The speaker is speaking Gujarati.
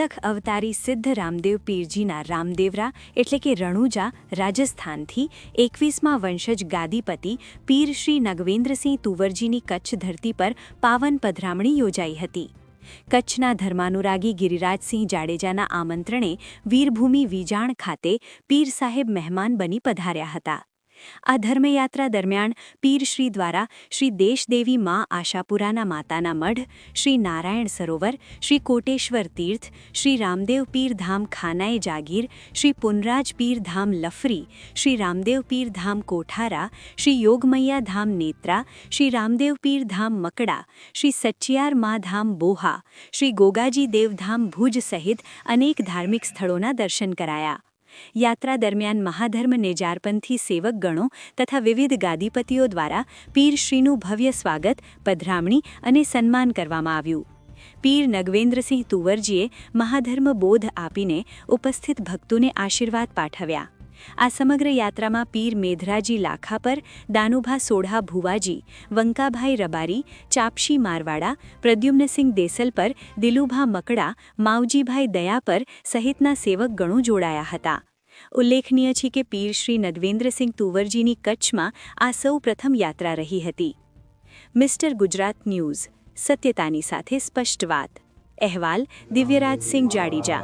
અલખ અવતારી સિદ્ધ રામદેવ પીરજીના રામદેવરા એટલે કે રણુજા રાજસ્થાનથી 21મા વંશજ ગાદીપતિ પીર શ્રી નગવેન્દ્રસિંહ તુવરજીની કચ્છ ધરતી પર પાવન પધરામણી યોજાઈ હતી. કચ્છના ધર્માનુરાગી ગિરિરાજસિંહ જાડેજાના આમંત્રણે વીરભૂમિ વીજાણ ખાતે પીર સાહેબ મહેમાન બની પધાર્યા હતા. આ ધર્મયાત્રા દરમિયાન પીરશ્રી દ્વારા શ્રી દેશદેવી મા આશાપુરાના માતાના મઢ, શ્રી નારાયણ સરોવર, શ્રી કોટેશ્વર તીર્થ, શ્રી રામદેવ પીર ધામ ખાનાએ જાગીર, શ્રી પુનરાજ પીર ધામ લફરી, શ્રી રામદેવ પીર ધામ કોઠારા, શ્રી યોગમૈયા ધામ નેત્રા, શ્રી રામદેવ પીર ધામ મકડા, શ્રી સચ્ચિયાર મા ધામ બોહા, શ્રી ગોગાજી દેવ ધામ ભુજ સહિત અનેક ધાર્મિક સ્થળોના દર્શન કરાયા. યાત્રા દરમિયાન મહાધર્મ નેજારપંથી સેવકગણો તથા વિવિધ ગાદીપતિઓ દ્વારા પીરશ્રીનું ભવ્ય સ્વાગત, પધરામણી અને સન્માન કરવામાં આવ્યું. પીર નગવેન્દ્રસિંહ તુવરજીએ મહાધર્મ બોધ આપીને ઉપસ્થિત ભક્તોને આશીર્વાદ પાઠવ્યા. આ સમગ્ર યાત્રામાં પીર મેધરાજી લાખાપર, દાનુભા સોઢા ભુવાજી, વંકાભાઈ રબારી, ચાપશી મારવાડા, પ્રદ્યુમ્નસિંહ દેસલપર, દિલુભા મકડા, માવજીભાઈ દયાપર સહિતના સેવકગણો જોડાયા હતા. ઉલ્લેખનીય છે કે પીર શ્રી નગવેન્દ્રસિંહ તુવરજીની કચ્છમાં આ સૌ પ્રથમ યાત્રા રહી હતી. મિસ્ટર ગુજરાત ન્યૂઝ, સત્યતાની સાથે સ્પષ્ટ વાત. અહેવાલ દિવ્યરાજસિંહ જાડેજા.